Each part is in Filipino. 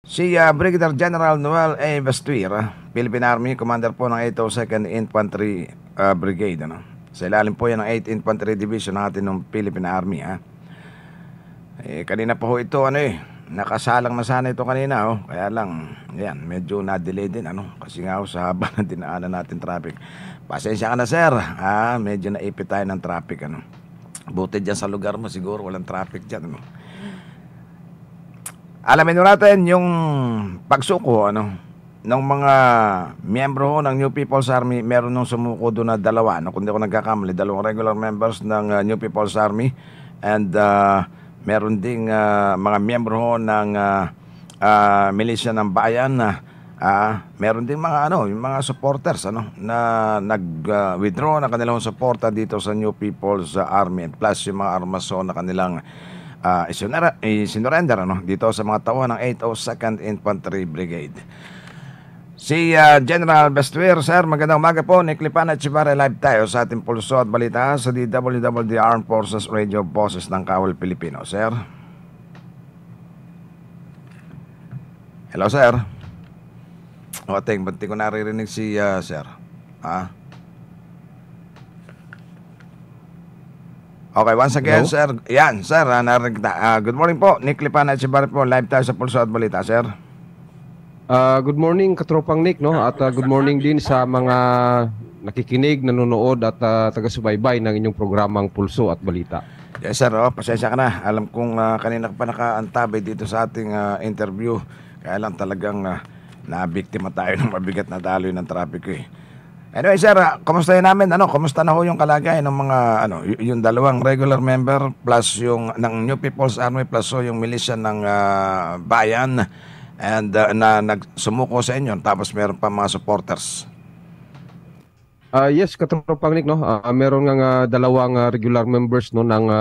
Si Brigadier General Noel A. Bastuir, Philippine Army, Commander po ng 802nd Infantry Brigade. Ano? Sa ilalim po yan ng 8th Infantry Division natin ng Philippine Army. Kanina po ito, nakasalang na sana ito kanina. Kaya lang, yan, medyo na-delay din. Kasi nga sa haba na dinaanan natin traffic. Pasensya ka na, sir. Medyo naipit tayo ng traffic. Buti dyan sa lugar mo, siguro walang traffic dyan. Alamin natin yung pagsuko ng mga miyembro ng New People's Army. Meron nung sumuko doon na dalawa, kung di ako nagkakamali, dalawang regular members ng New People's Army, and meron ding mga miyembro ng militia ng bayan na meron ding mga yung mga supporters na nag-withdraw na kanilang suporta dito sa New People's Army, plus yung mga armason na kanilang isinurrender dito sa mga tauhan ng 802nd Infantry Brigade. Si General Bastuir, sir, magandang umaga po. Niklipan at Chibare, live tayo sa ating pulso at balita sa DWWD Armed Forces Radio Boses ng Kawal Pilipino, sir. Hello, sir. Ting, ba't di ko naririnig si sir? Okay, once again, hello? Sir. Yan, sir, narinig na. Good morning po. Nick Lipan at Chibare po. Live tayo sa Pulso at Balita, sir. Good morning, katropang Nick, At good morning din sa mga nakikinig, nanonood at taga-subaybay ng inyong programang Pulso at Balita. Yes, sir. Pasensya ka na. Alam kong kanina pa nakaantabay dito sa ating interview. Kaya lang talagang nabiktima tayo ng mabigat na daloy ng trapiko. Anyway, sir, kumustahin namin, kumusta na ho yung kalagayan ng mga, yung dalawang regular member plus yung ng New People's Army plus yung militia ng bayan and na nagsumuko sa inyo, tapos meron pa mga supporters. Yes, katropang Nick, meron nga dalawang regular members ng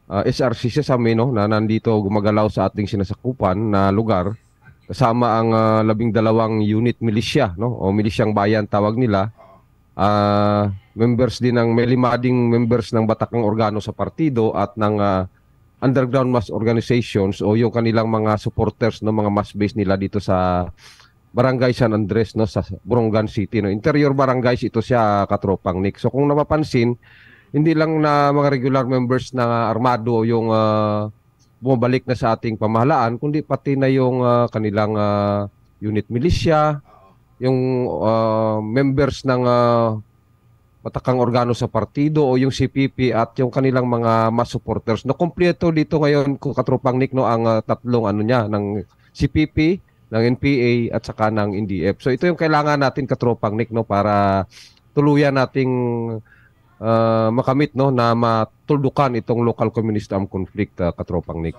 SRCC sa amin, na nandito gumagalaw sa ating sinasakupan na lugar. Kasama ang 12 unit militia, o milisyang bayan tawag nila. Members din may 5 members ng batakang organo sa partido at ng underground mass organizations o yung kanilang mga supporters mga mass base nila dito sa Barangay San Andres, sa Borongan City. Interior barangays ito siya, katropang Nick. So kung napapansin, hindi lang na mga regular members na armado yung bumabalik na sa ating pamahalaan, kundi pati na yung kanilang unit militia, yung members ng batakang organo sa partido o yung CPP at yung kanilang mga mass supporters. Kompleto dito ngayon, katropang Nick, ang tatlong ng CPP, ng NPA at saka ng NDF. So ito yung kailangan natin, katropang Nick, para tuluyan nating makamit na matuldukan itong local communist armed conflict, katropang Nick.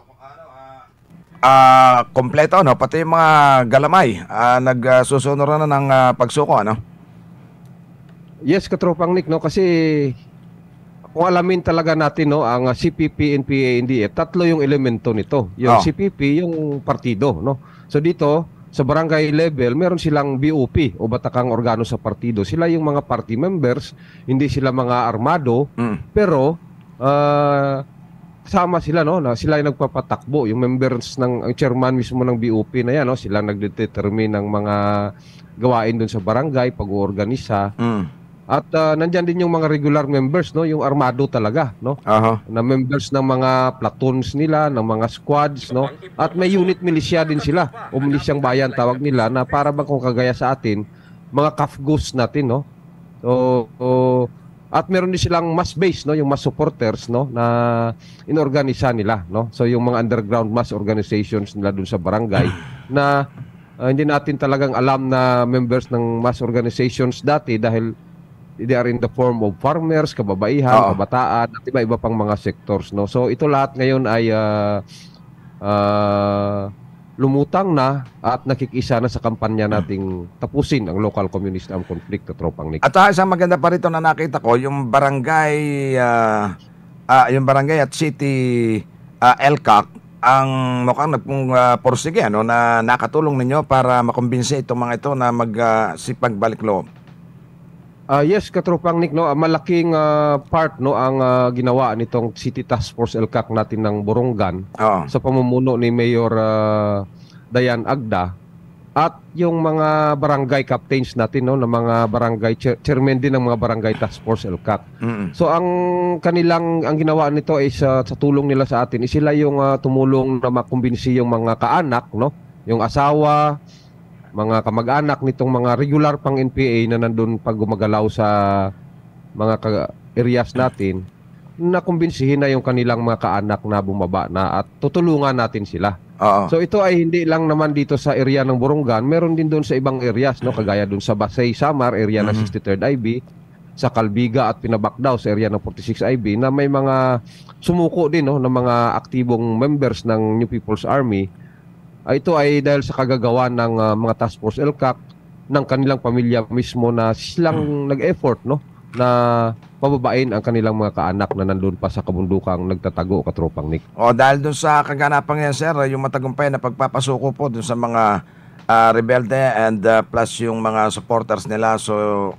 Kompleto, pati yung mga galamay nagsusunod na ng pagsuko, Yes, katropang Nick, kasi kung alamin talaga natin, ang CPP, NPA, NDF, tatlo yung elemento nito. Yung CPP, yung partido, So dito sa barangay level, meron silang BOP o batakang organo sa partido. Sila yung mga party members, hindi sila mga armado, pero kasama sila, na sila yung nagpapatakbo. Yung members ang chairman mismo ng BOP na yan, sila nagdetermine ng mga gawain dun sa barangay, pag-uorganisa. At nandyan din yung mga regular members, yung armado talaga, na members ng mga platoons nila, ng mga squads, at may unit militia din sila, o milisyang bayan tawag nila, na para bang kung kagaya sa atin, mga kafgos natin, at meron din silang mass base, yung mass supporters, na inorganisa nila, So yung mga underground mass organizations nila dun sa barangay, na hindi natin talagang alam na members ng mass organizations dati dahil they are in the form of farmers, kababaihan, kabataan, at iba-iba pang mga sectors. So ito lahat ngayon ay lumutang na at nakikisa na sa kampanya nating tapusin ang local communist armed conflict, katropang Nick. At isang maganda pa rito na nakita ko, yung barangay at city LCAC ang mukhang nagpursige na nakatulong ninyo para makumbinsi itong mga ito na magsipagbalik loob. Yes, katropang Nick, malaking part ang ginawa nitong City Task Force LCAC natin ng Borongan sa pamumuno ni Mayor Dayan Agda, at yung mga barangay captains natin, no, ng mga barangay chairman din ng mga barangay task force LCAC. So ang ginawa nito is sa tulong nila sa atin, is sila yung tumulong na makumbinsi yung mga kaanak, no, yung asawa, mga kamag-anak nitong mga regular pang NPA na nandun pag gumagalaw sa mga areas natin, na kumbinsihin na yung kanilang mga kaanak na bumaba na at tutulungan natin sila. So ito ay hindi lang naman dito sa area ng Borongan, meron din doon sa ibang areas, no, kagaya doon sa Basay, Samar, area ng 63rd IB, sa Calbiga at Pinabakdaw sa area ng 46 IB, na may mga sumuko din, no, ng mga aktibong members ng New People's Army. Ito ay dahil sa kagagawa ng mga task force LCAC, ng kanilang pamilya mismo, na silang nag-effort, no, na pababain ang kanilang mga kaanak na nandun pa sa kabundukang nagtatago, Katropang Nick. Dahil dun sa kaganapang yan, sir, yung matagumpay na pagpapasuko po dun sa mga rebelde and plus yung mga supporters nila, so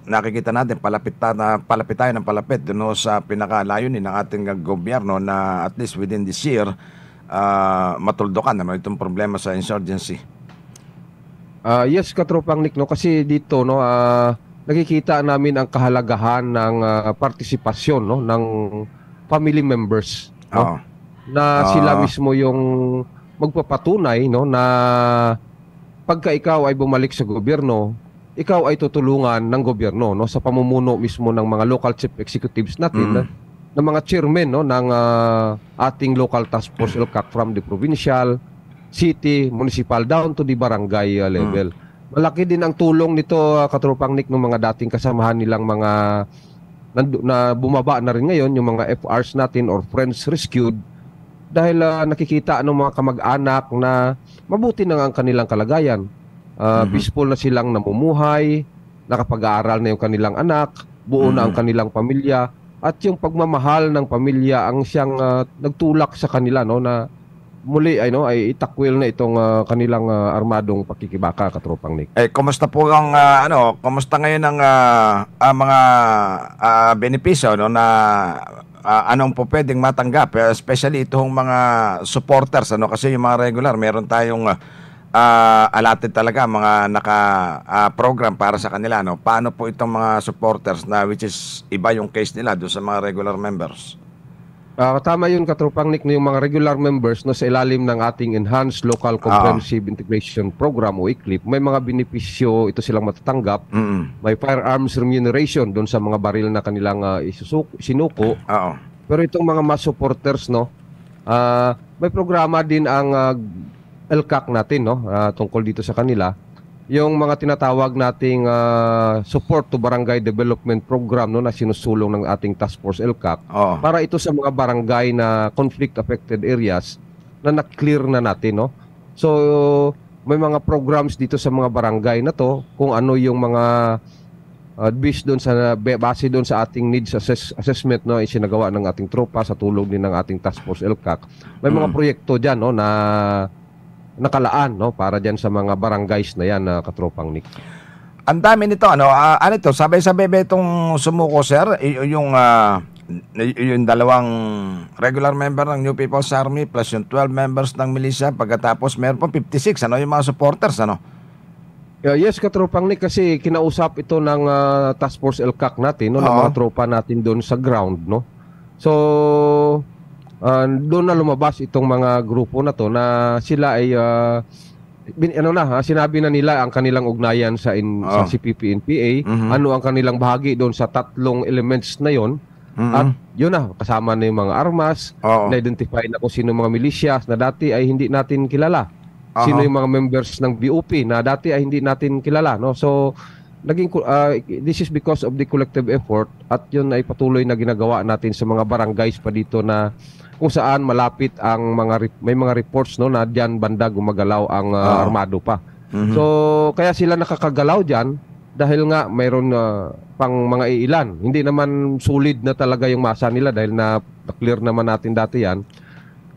nakikita natin palapit tayo ng palapit dun sa pinakalayunin ng ating gobyerno na at least within this year matuldukan naman itong problema sa insurgency. Yes, Katropang Nick, no, kasi dito, no, nakikita namin ang kahalagahan ng partisipasyon, no, ng family members, no, na sila mismo yung magpapatunay, no, na pagka ikaw ay bumalik sa gobyerno, ikaw ay tutulungan ng gobyerno, no, sa pamumuno mismo ng mga local chief executives natin, ng mga chairman, no, ng ating local task force LCAC from the provincial, city, municipal down to the barangay level. Malaki din ang tulong nito, Katropang Nick, ng mga dating kasamahan nilang mga na bumaba na rin ngayon, yung mga FRs natin or friends rescued, dahil nakikita ng mga kamag-anak na mabuti na ang kanilang kalagayan. Peaceful na silang namumuhay, nakapag-aaral na yung kanilang anak, buo na ang kanilang pamilya, at yung pagmamahal ng pamilya ang siyang nagtulak sa kanila, no, na muli ay itakwil na itong kanilang armadong pakikibaka, Katropang Nick. Kumusta po ang kumusta ngayon ang mga benepisyo, no, na anong po pwedeng matanggap, especially itong mga supporters, ano, kasi yung mga regular meron tayong allotted talaga mga naka-program para sa kanila, no. Paano po itong mga supporters na which is iba yung case nila doon sa mga regular members? Tama yun, Katropang Nick, yung mga regular members, no, sa ilalim ng ating Enhanced Local Comprehensive Integration Program o ICLIP, may mga benepisyo ito silang matatanggap. May firearms remuneration doon sa mga baril na kanilang sinuko. Pero itong mga mass supporters, no, may programa din ang LCAC natin, no, tungkol dito sa kanila. Yung mga tinatawag nating support to barangay development program, no, na sinusulong ng ating task force LCAC para ito sa mga barangay na conflict affected areas na na-clear na natin, no. So may mga programs dito sa mga barangay na to kung ano yung mga base doon sa ating needs assessment, no, isinagawa ng ating tropa sa tulong din ng ating task force LCAC. May mga proyekto diyan, no, na nakalaan, no, para diyan sa mga barangays na yan, Katropang Nick. Ang dami nito, ano ito, sabay-sabay ba itong sumuko, sir? Yung dalawang regular member ng New People's Army plus yung 12 members ng militia, pagkatapos meron pa 56, ano, yung mga supporters, ano? Yes, Katropang Nick, kasi kinausap ito ng task force LCAC natin, no, ng mga tropa natin doon sa ground, no. So doon na lumabas itong mga grupo na to na sila ay sinabi na nila ang kanilang ugnayan sa CPP-NPA, ano ang kanilang bahagi doon sa tatlong elements na yon. At yun na, kasama na yung mga armas, na-identify na kung sino mga militias na dati ay hindi natin kilala, sino yung mga members ng BOP na dati ay hindi natin kilala, no. So this is because of the collective effort, at yun ay patuloy na ginagawa natin sa mga barangays pa dito na kung saan malapit ang may mga reports, no, na diyan banda gumagalaw ang armado pa. So kaya sila nakakagalaw diyan dahil nga mayroon pang mga iilan. Hindi naman solid na talaga yung masa nila dahil na-clear naman natin dati yan.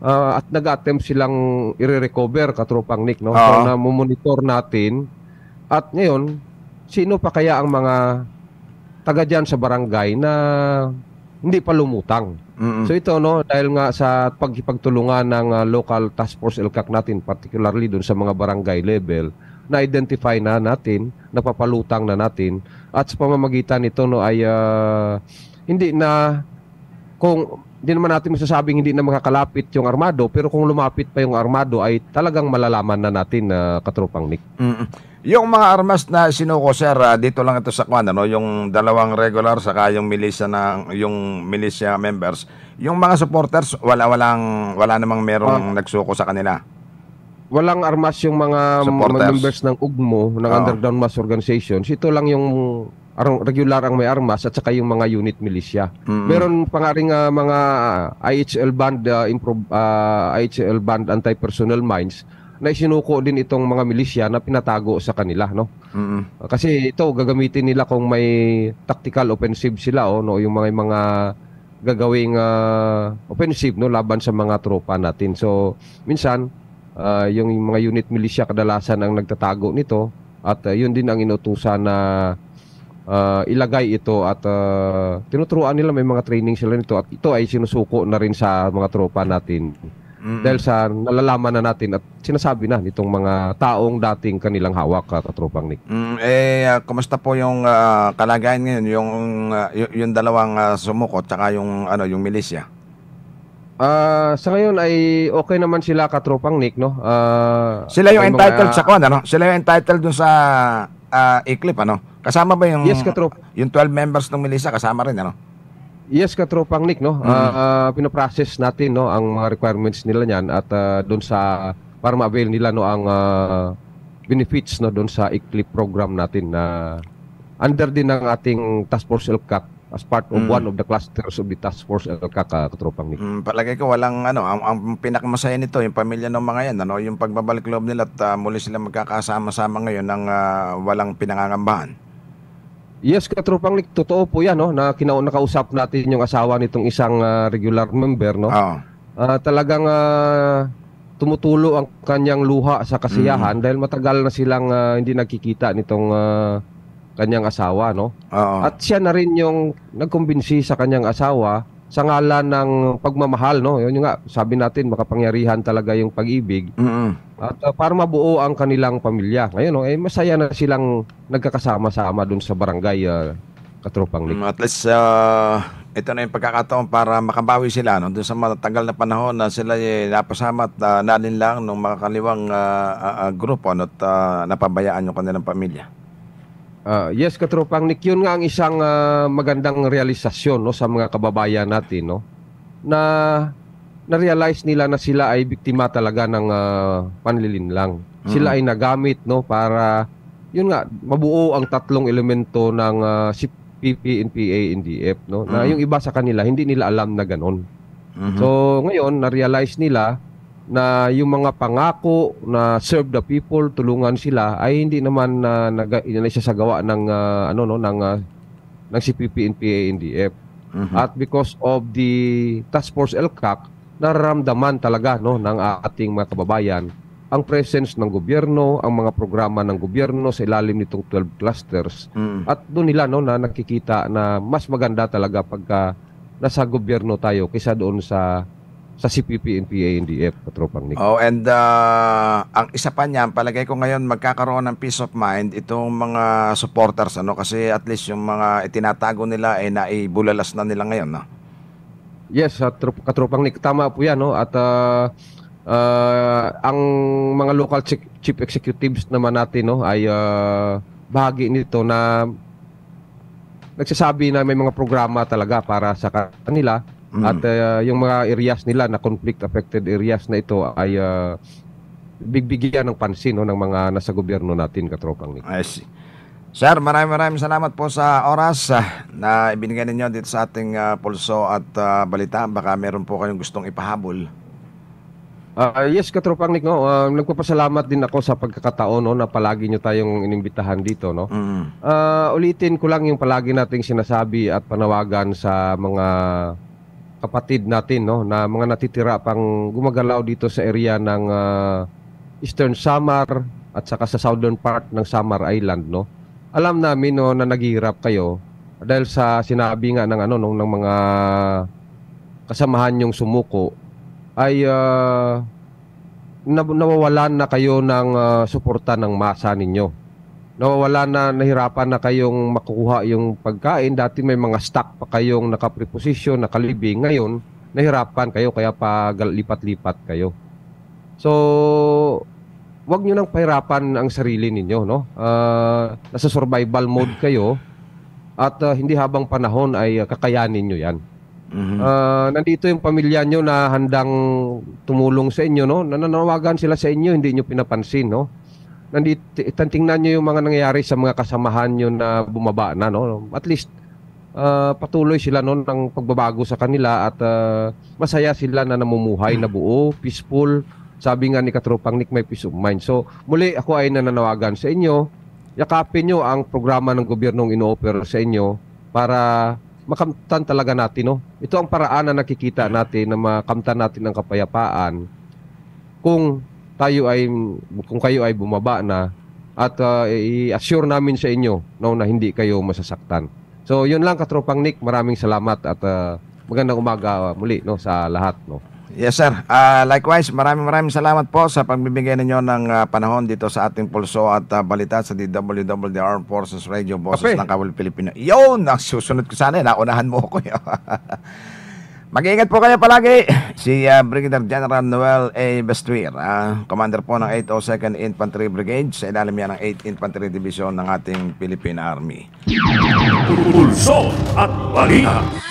At nag-attempt silang i-recover, Katropang Nick, no. So na-monitor natin, at ngayon sino pa kaya ang mga taga diyan sa barangay na hindi pa lumutang. Mm. So ito no, dahil nga sa pagkipagtulungan ng local task force LCAC natin, particularly doon sa mga barangay level, na-identify na natin, napapalutang na natin, at sa pamamagitan nito no ay hindi na, kung hindi naman natin masasabing hindi na makakalapit yung armado, pero kung lumapit pa yung armado ay talagang malalaman na natin na katropang Nick. Mm. Yung mga armas na sinuko, sir, dito lang ito sa Kwan, ano, yung dalawang regular saka yung militia members. Yung mga supporters, wala namang merong nagsuko sa kanila. Walang armas yung mga Supporters. members ng UGMO, ng Oo. Underground Mass Organizations. Ito lang yung regular ang may armas at saka yung mga unit militia. Meron pa nga rin mga IHL band IHL band anti-personnel mines na isinuko din itong mga milisya na pinatago sa kanila, no? Kasi ito gagamitin nila kung may tactical offensive sila, no, yung mga gagawing offensive, no, laban sa mga tropa natin. So minsan yung mga unit militia kadalasan ang nagtatago nito at yun din ang inutusan na ilagay ito at tinuturuan nila, may mga training sila nito at ito ay sinusuko na rin sa mga tropa natin. Dahil sa nalalaman na natin at sinasabi na nitong mga taong dating kanilang hawak, katropang Nick. Kumusta po yung kalagayan ngayon, yung dalawang sumukot tsaka yung milisya? Sa ngayon ay okay naman sila, katropang Nick, no? Sila yung may entitled sa Kwan, ano? Sila yung entitled dun sa Eclipse, ano? Kasama ba yung Yes, yung 12 members ng milisya, kasama rin, ano? Yes, katropang Nick, no? Pinoprocess natin, no, ang mga requirements nila niyan at doon sa para ma-avail nila, no, ang benefits, no, doon sa Eclipse program natin na under din ng ating Task Force LCAC as part of one of the clusters of the Task Force LCAC, katropang Nick. Palagay ko walang ang pinakamasaya nito yung pamilya ng mga yan, ano, yung pagbabalik loob nila at muli sila magkakasama-sama ngayon ng walang pinangangambahan. Yes, katropang Nick, totoo po yan, no, na nakausap natin yung asawa nitong isang regular member, no. Talagang tumutulo ang kanyang luha sa kasiyahan dahil matagal na silang hindi nagkikita nitong kanyang asawa, no. At siya na rin yung nagkumbinsi sa kanyang asawa sa ngalan ng pagmamahal, no. Yun nga, sabi natin, makapangyarihan talaga yung pag-ibig. At para mabuo ang kanilang pamilya. Ngayon, no, masaya na silang nagkakasama-sama dun sa barangay, katropang Nick. At least ito na yung pagkakataon para makabawi sila, no, dun sa matagal na panahon na sila napasama at nalinlang ng mga kaliwang grupo, at napabayaan yung kanilang pamilya. Yes, katropang Nick, yun nga ang isang magandang realisasyon, no, sa mga kababayan natin, no, na na-realize nila na sila ay biktima talaga ng panlilinlang. Sila ay nagamit, no, para yun nga mabuo ang tatlong elemento ng CPP, NPA, NDF, no, na yung iba sa kanila hindi nila alam na ganon. So ngayon na-realize nila na yung mga pangako na serve the people, tulungan sila, ay hindi naman naisasagawa ng ng CPP, NPA, NDF. At because of the Task Force LCAC, nararamdaman talaga, no, ng ating mga kababayan ang presence ng gobyerno, ang mga programa ng gobyerno sa ilalim nitong 12 clusters. At doon nila, no, na nakikita na mas maganda talaga pagka nasa gobyerno tayo kaysa doon sa CPP, NPA, NDF, katropang Nick. And ang isa pa niyan, palagay ko ngayon magkakaroon ng peace of mind itong mga supporters, ano, kasi at least yung mga itinatago nila ay naibulalas na nila ngayon, no? Yes, katropang Nick, tama po yan, no? At ang mga local chief executives naman natin, no, ay bahagi nito na nagsasabi na may mga programa talaga para sa kanila. At yung mga areas nila na conflict affected areas na ito ay bigbigyan ng pansin, no, ng mga nasa gobyerno natin, katropang Nick. I see. Sir, maraming salamat po sa oras na ibinigay ninyo dito sa ating pulso at balita. Baka meron po kayong gustong ipahabol. Yes, katropang Nick, no, nagpapasalamat din ako sa pagkakataon, no, na palagi nyo tayong inimbitahan dito, no. Ulitin ko lang yung palagi nating sinasabi at panawagan sa mga kapatid natin, no, na mga natitira pang gumagalaw dito sa area ng Eastern Samar at saka sa southern part ng Samar Island, no. Alam namin, no, na naghihirap kayo dahil sa sinabi nga ng ng mga kasamahan yung sumuko ay nawawalan na kayo ng suporta ng masa ninyo. Nawawalan na, nahirapan na kayong makukuha yung pagkain. Dati may mga stock pa kayong nakapreposition, nakalibing. Ngayon, nahirapan kayo kaya pa lipat-lipat kayo. So, wag nyo nang pahirapan ang sarili ninyo, no? Nasa survival mode kayo at hindi habang panahon ay kakayanin nyo yan. Nandito yung pamilya nyo na handang tumulong sa inyo, no? Nananawagan sila sa inyo, hindi nyo pinapansin, no? Nandito, tingnan nyo yung mga nangyayari sa mga kasamahan nyo na bumaba na, no? At least, patuloy sila, no, ng pagbabago sa kanila at masaya sila na namumuhay na buo, peaceful. Sabi nga ni Katropang Nick, may peace of mind. So, muli ako ay nananawagan sa inyo, yakapin nyo ang programa ng gobyernong ino-offer sa inyo para makamtan talaga natin, no? Ito ang paraan na nakikita natin na makamtan natin ang kapayapaan kung kayo ay bumaba na at i-assure namin sa inyo, no, na hindi kayo masasaktan. So, yun lang, Katropang Nick. Maraming salamat at magandang umaga muli, no, sa lahat, no. Yes, sir. Likewise, maraming salamat po sa pagbibigay ninyo ng panahon dito sa ating pulso at balita sa DWW, the Armed Forces Radio, Boses ng Kawal Pilipino. Yun! Ang susunod ko sana, naunahan mo ako. Mag-iingat po kayo palagi. Si Brigadier General Noel A. Bestuir, commander po ng 802nd Infantry Brigade, sa ilalim yan ng 8th Infantry Division ng ating Philippine Army. Pulso at balita.